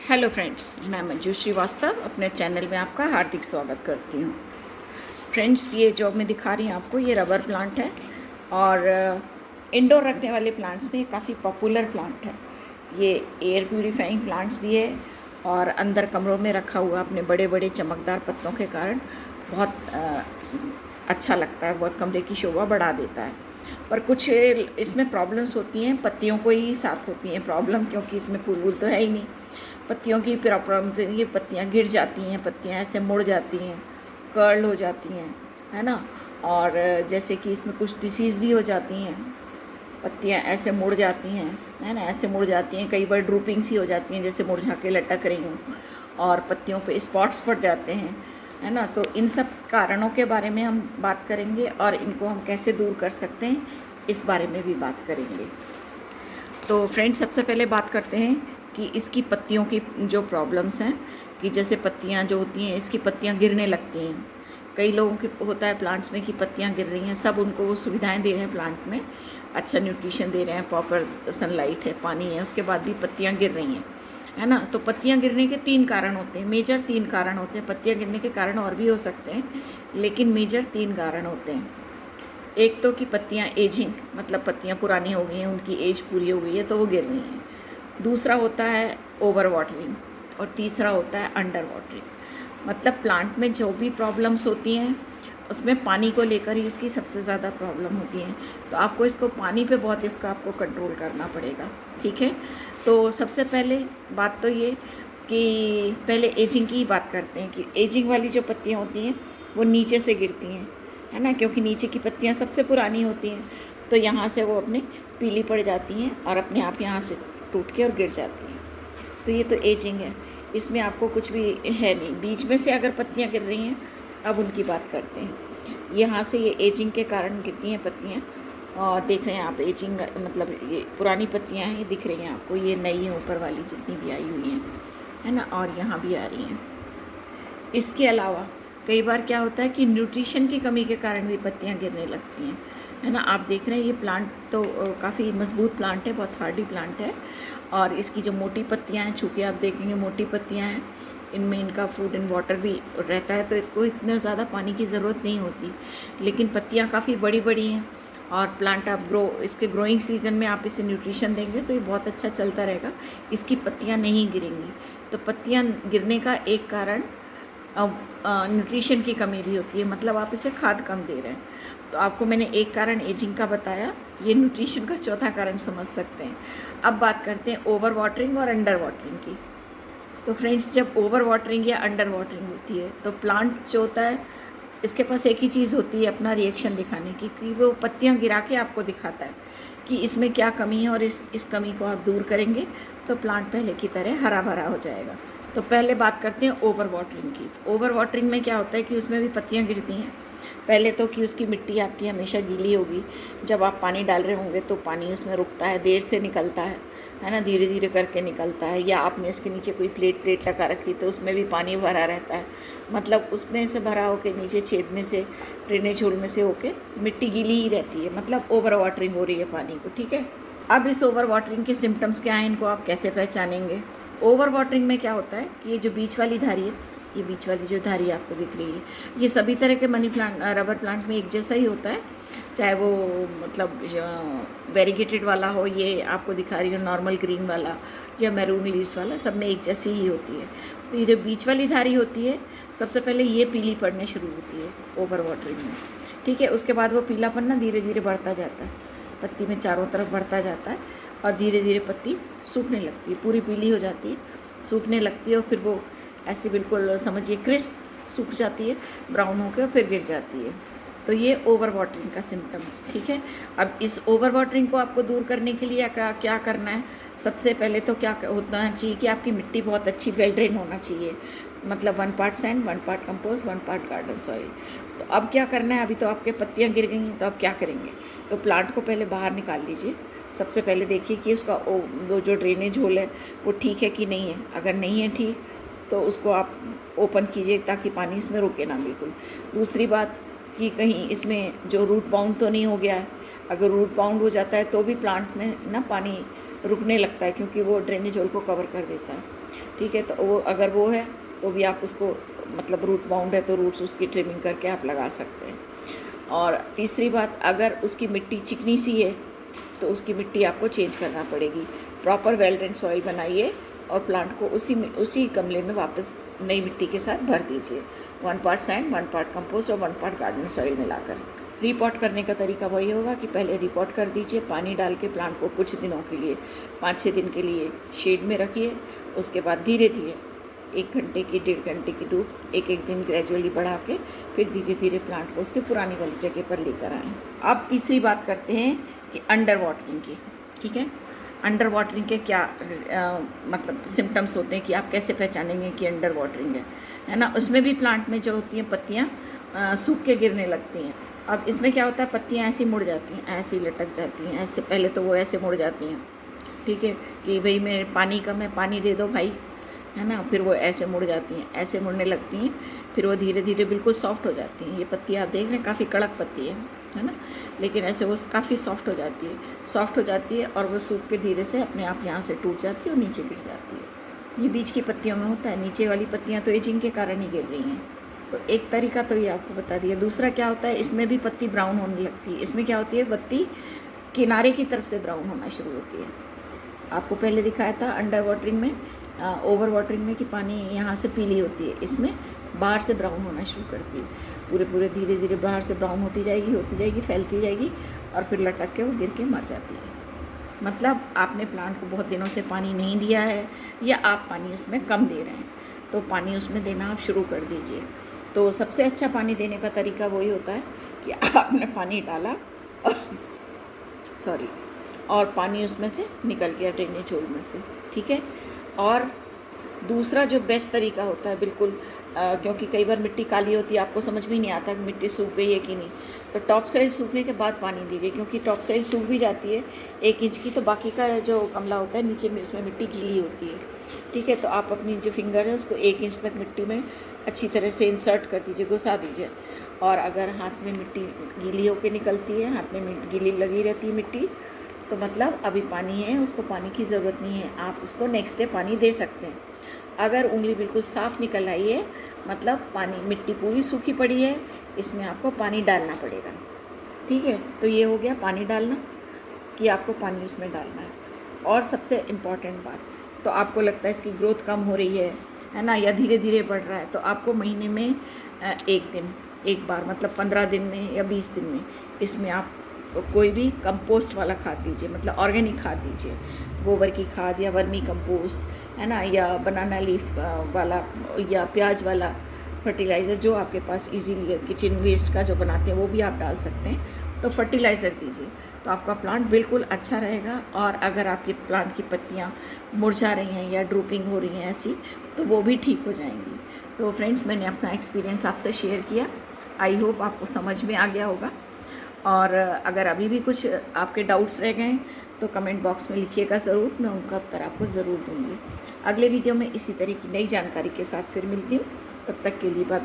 Hello friends, मैं मंजू श्रीवास्तव अपने channel में आपका हार्दिक स्वागत करती हूँ। फ्रेंड्स, ये जो मैं दिखा रही हूँ आपको, ये रबर प्लांट है और इंडोर रखने वाले प्लांट्स में काफ़ी पॉपुलर प्लांट है। ये एयर प्यूरीफाइंग प्लांट्स भी है और अंदर कमरों में रखा हुआ अपने बड़े बड़े चमकदार पत्तों के कारण बहुत अच्छा लगता है, बहुत कमरे की शोभा बढ़ा देता है। पर कुछ इसमें प्रॉब्लम्स होती हैं, पत्तियों को ही साथ होती हैं प्रॉब्लम, क्योंकि इसमें फूल तो है ही नहीं। पत्तियों की प्रॉब्लम तो ये पत्तियाँ गिर जाती हैं, पत्तियाँ ऐसे मुड़ जाती हैं, कर्ल हो जाती हैं, है ना। और जैसे कि इसमें कुछ डिसीज़ भी हो जाती हैं, पत्तियाँ ऐसे मुड़ जाती हैं, है ना, ऐसे मुड़ जाती हैं, कई बार ड्रूपिंग सी हो जाती हैं, जैसे मुरझा के लटक रही हूँ, और पत्तियों पे स्पॉट्स पड़ जाते हैं, है ना। तो इन सब कारणों के बारे में हम बात करेंगे और इनको हम कैसे दूर कर सकते हैं, इस बारे में भी बात करेंगे। तो फ्रेंड्स, सबसे पहले बात करते हैं कि इसकी पत्तियों की जो प्रॉब्लम्स हैं, कि जैसे पत्तियां जो होती हैं, इसकी पत्तियां गिरने लगती हैं। कई लोगों की होता है प्लांट्स में कि पत्तियां गिर रही हैं, सब उनको वो सुविधाएं दे रहे हैं प्लांट में, अच्छा न्यूट्रिशन दे रहे हैं, प्रॉपर सनलाइट है, पानी है, उसके बाद भी पत्तियां गिर रही हैं, है ना। तो पत्तियां गिरने के 3 कारण होते हैं, मेजर 3 कारण होते हैं। पत्तियां गिरने के कारण और भी हो सकते हैं, लेकिन मेजर 3 कारण होते हैं। एक तो कि पत्तियां एजिंग, मतलब पत्तियां पुरानी हो गई हैं, उनकी एज पूरी हो गई है तो वो गिर रही हैं। दूसरा होता है ओवर वाटरिंग, और तीसरा होता है अंडर वाटरिंग। मतलब प्लांट में जो भी प्रॉब्लम्स होती हैं उसमें पानी को लेकर ही इसकी सबसे ज़्यादा प्रॉब्लम होती है। तो आपको इसको पानी पे बहुत इसका आपको कंट्रोल करना पड़ेगा, ठीक है। तो सबसे पहले बात तो ये कि पहले एजिंग की ही बात करते हैं कि एजिंग वाली जो पत्तियाँ होती हैं वो नीचे से गिरती हैं, है ना, क्योंकि नीचे की पत्तियाँ सबसे पुरानी होती हैं, तो यहाँ से वो अपने पीली पड़ जाती हैं और अपने आप यहाँ से टूट के और गिर जाती हैं। तो ये तो एजिंग है, इसमें आपको कुछ भी है नहीं। बीच में से अगर पत्तियाँ गिर रही हैं, अब उनकी बात करते हैं। यहाँ से ये एजिंग के कारण गिरती हैं पत्तियाँ, और देख रहे हैं आप एजिंग, मतलब ये पुरानी पत्तियाँ हैं, दिख रही हैं आपको, ये नई हैं ऊपर वाली जितनी भी आई हुई हैं, है ना, और यहाँ भी आ रही हैं। इसके अलावा कई बार क्या होता है कि न्यूट्रिशन की कमी के कारण भी पत्तियाँ गिरने लगती हैं, है ना। आप देख रहे हैं ये प्लांट तो काफ़ी मजबूत प्लांट है, बहुत हार्डी प्लांट है, और इसकी जो मोटी पत्तियाँ हैं, चूँकि आप देखेंगे मोटी पत्तियाँ हैं, इनमें इनका फूड एंड वाटर भी रहता है, तो इसको इतना ज़्यादा पानी की ज़रूरत नहीं होती। लेकिन पत्तियाँ काफ़ी बड़ी बड़ी हैं, और प्लांट आप इसके ग्रोइंग सीजन में आप इसे न्यूट्रिशन देंगे तो ये बहुत अच्छा चलता रहेगा, इसकी पत्तियाँ नहीं गिरेंगी। तो पत्तियाँ गिरने का एक कारण न्यूट्रिशन की कमी भी होती है, मतलब आप इसे खाद कम दे रहे हैं। तो आपको मैंने एक कारण एजिंग का बताया, ये न्यूट्रिशन का चौथा कारण समझ सकते हैं। अब बात करते हैं ओवर वाटरिंग और अंडर वाटरिंग की। तो फ्रेंड्स, जब ओवर वाटरिंग या अंडर वाटरिंग होती है तो प्लांट जो होता है, इसके पास एक ही चीज़ होती है अपना रिएक्शन दिखाने की, कि वो पत्तियाँ गिरा के आपको दिखाता है कि इसमें क्या कमी है, और इस कमी को आप दूर करेंगे तो प्लांट पहले की तरह हरा भरा हो जाएगा। तो पहले बात करते हैं ओवर वाटरिंग की। तो ओवर वाटरिंग में क्या होता है कि उसमें भी पत्तियाँ गिरती हैं। पहले तो कि उसकी मिट्टी आपकी हमेशा गीली होगी, जब आप पानी डाल रहे होंगे तो पानी उसमें रुकता है, देर से निकलता है ना, धीरे धीरे करके निकलता है। या आपने इसके नीचे कोई प्लेट लगा रखी तो उसमें भी पानी भरा रहता है, मतलब उसमें से भरा होकर नीचे छेद में से, ड्रेनेज होल में से होके मिट्टी गीली ही रहती है, मतलब ओवर वाटरिंग हो रही है पानी को, ठीक है। अब इस ओवर वाटरिंग के सिम्टम्स क्या हैं, इनको आप कैसे पहचानेंगे। ओवर वाटरिंग में क्या होता है कि ये जो बीच वाली धारी है, ये बीच वाली जो धारी आपको दिख रही है, ये सभी तरह के मनी प्लांट, रबर प्लांट में एक जैसा ही होता है, चाहे वो मतलब वेरीगेटेड वाला हो, ये आपको दिखा रही हो नॉर्मल ग्रीन वाला या मैरून लीव्स वाला, सब में एक जैसी ही होती है। तो ये जो बीच वाली धारी होती है, सबसे पहले ये पीली पड़ने शुरू होती है ओवर वाटरिंग में, ठीक है। उसके बाद वो पीलापन ना धीरे धीरे बढ़ता जाता है, पत्ती में चारों तरफ बढ़ता जाता है, और धीरे धीरे पत्ती सूखने लगती है, पूरी पीली हो जाती है, सूखने लगती है, और फिर वो ऐसे बिल्कुल समझिए क्रिस्प सूख जाती है, ब्राउन होकर फिर गिर जाती है। तो ये ओवर वाटरिंग का सिम्टम है, ठीक है। अब इस ओवर वाटरिंग को आपको दूर करने के लिए क्या करना है। सबसे पहले तो क्या होना चाहिए कि आपकी मिट्टी बहुत अच्छी वेल ड्रेन होना चाहिए, मतलब 1 part sand, 1 part compost, 1 part garden soil. तो अब क्या करना है, अभी तो आपके पत्तियाँ गिर गई हैं, तो अब क्या करेंगे, तो प्लांट को पहले बाहर निकाल लीजिए। सबसे पहले देखिए कि उसका वो जो ड्रेनेज होल है वो ठीक है कि नहीं है। अगर नहीं है ठीक तो उसको आप ओपन कीजिए ताकि पानी इसमें रुके ना बिल्कुल। दूसरी बात कि कहीं इसमें जो रूट बाउंड तो नहीं हो गया है। अगर रूट बाउंड हो जाता है तो भी प्लांट में ना पानी रुकने लगता है, क्योंकि वो ड्रेनेज होल को कवर कर देता है। ठीक है। तो वो अगर वो है तो भी आप उसको मतलब रूट बाउंड है तो रूट्स उसकी ट्रिमिंग करके आप लगा सकते हैं। और तीसरी बात, अगर उसकी मिट्टी चिकनी सी है तो उसकी मिट्टी आपको चेंज करना पड़ेगी। प्रॉपर वेल ड्रेन सॉइल बनाइए और प्लांट को उसी गमले में वापस नई मिट्टी के साथ भर दीजिए। 1 पार्ट सैंड, 1 पार्ट कंपोस्ट और 1 पार्ट गार्डन सॉइल मिलाकर। रिपॉट करने का तरीका वही होगा कि पहले रिपॉट कर दीजिए, पानी डाल के प्लांट को कुछ दिनों के लिए 5-6 दिन के लिए शेड में रखिए। उसके बाद धीरे धीरे 1 घंटे की 1.5 घंटे की धूप एक दिन ग्रेजुअली बढ़ा के फिर धीरे धीरे प्लांट को उसके पुरानी वाली जगह पर लेकर आएँ। अब तीसरी बात करते हैं कि अंडर वाटरिंग की। ठीक है, अंडर वाटरिंग के क्या मतलब सिम्टम्स होते हैं कि आप कैसे पहचानेंगे कि अंडर वाटरिंग है ना। उसमें भी प्लांट में जो होती हैं पत्तियाँ सूख के गिरने लगती हैं। अब इसमें क्या होता है, पत्तियाँ ऐसी मुड़ जाती हैं, ऐसी लटक जाती हैं, ऐसे पहले तो वो ऐसे मुड़ जाती हैं। ठीक है कि भाई मेरे पानी कम है, पानी दे दो भाई, है ना। फिर वो ऐसे मुड़ जाती हैं, ऐसे मुड़ने लगती हैं, फिर वो धीरे धीरे बिल्कुल सॉफ्ट हो जाती हैं। ये पत्ती आप देख रहे हैं काफ़ी कड़क पत्ती है ना, लेकिन ऐसे वो काफ़ी सॉफ्ट हो जाती है और वो सूख के धीरे से अपने आप यहाँ से टूट जाती है और नीचे गिर जाती है। ये बीच की पत्तियों में होता है, नीचे वाली पत्तियाँ तो एजिंग के कारण ही गिर रही हैं। तो एक तरीका तो ये आपको बता दिया। दूसरा क्या होता है, इसमें भी पत्ती ब्राउन होने लगती है। इसमें क्या होती है, पत्ती किनारे की तरफ से ब्राउन होना शुरू होती है। आपको पहले दिखाया था अंडर वाटरिंग में, ओवर वाटरिंग में कि पानी यहाँ से पीली होती है, इसमें बाहर से ब्राउन होना शुरू करती है। पूरे धीरे धीरे बाहर से ब्राउन होती जाएगी, फैलती जाएगी और फिर लटक के वो गिर के मर जाती है। मतलब आपने प्लांट को बहुत दिनों से पानी नहीं दिया है या आप पानी उसमें कम दे रहे हैं, तो पानी उसमें देना आप शुरू कर दीजिए। तो सबसे अच्छा पानी देने का तरीका वही होता है कि आपने पानी डाला और पानी उसमें से निकल गया ड्रेनेज होल में से। ठीक है। और दूसरा जो बेस्ट तरीका होता है बिल्कुल, क्योंकि कई बार मिट्टी काली होती है, आपको समझ भी नहीं आता कि मिट्टी सूख गई है कि नहीं, तो टॉप सॉइल सूखने के बाद पानी दीजिए। क्योंकि टॉप सॉइल सूख भी जाती है 1 इंच की, तो बाकी का जो गमला होता है नीचे में उसमें मिट्टी गीली होती है। ठीक है, तो आप अपनी जो फिंगर है उसको 1 इंच तक मिट्टी में अच्छी तरह से इंसर्ट कर दीजिए, घुसा दीजिए। और अगर हाथ में मिट्टी गीली होकर निकलती है, हाथ में गीली लगी रहती है मिट्टी, तो मतलब अभी पानी है, उसको पानी की ज़रूरत नहीं है, आप उसको नेक्स्ट डे पानी दे सकते हैं। अगर उंगली बिल्कुल साफ़ निकल आई है, मतलब पानी मिट्टी पूरी सूखी पड़ी है, इसमें आपको पानी डालना पड़ेगा। ठीक है, तो ये हो गया पानी डालना कि आपको पानी उसमें डालना है। और सबसे इम्पॉर्टेंट बात, तो आपको लगता है इसकी ग्रोथ कम हो रही है ना, या धीरे धीरे बढ़ रहा है, तो आपको महीने में 1 दिन, 1 बार, मतलब 15 दिन में या 20 दिन में इसमें आप कोई भी कंपोस्ट वाला खाद दीजिए, मतलब ऑर्गेनिक खाद दीजिए, गोबर की खाद या वर्मी कंपोस्ट, है ना, या बनाना लीफ वाला या प्याज वाला फर्टिलाइज़र जो आपके पास इजीली है, किचन वेस्ट का जो बनाते हैं वो भी आप डाल सकते हैं। तो फर्टिलाइज़र दीजिए, तो आपका प्लांट बिल्कुल अच्छा रहेगा। और अगर आपके प्लांट की पत्तियाँ मुरझा रही हैं या ड्रूपिंग हो रही हैं ऐसी, तो वो भी ठीक हो जाएंगी। तो फ्रेंड्स, मैंने अपना एक्सपीरियंस आपसे शेयर किया, आई होप आपको समझ में आ गया होगा। और अगर अभी भी कुछ आपके डाउट्स रह गए तो कमेंट बॉक्स में लिखिएगा ज़रूर, मैं उनका उत्तर आपको ज़रूर दूँगी। अगले वीडियो में इसी तरह की नई जानकारी के साथ फिर मिलती हूँ, तब तक के लिए बाय बाय।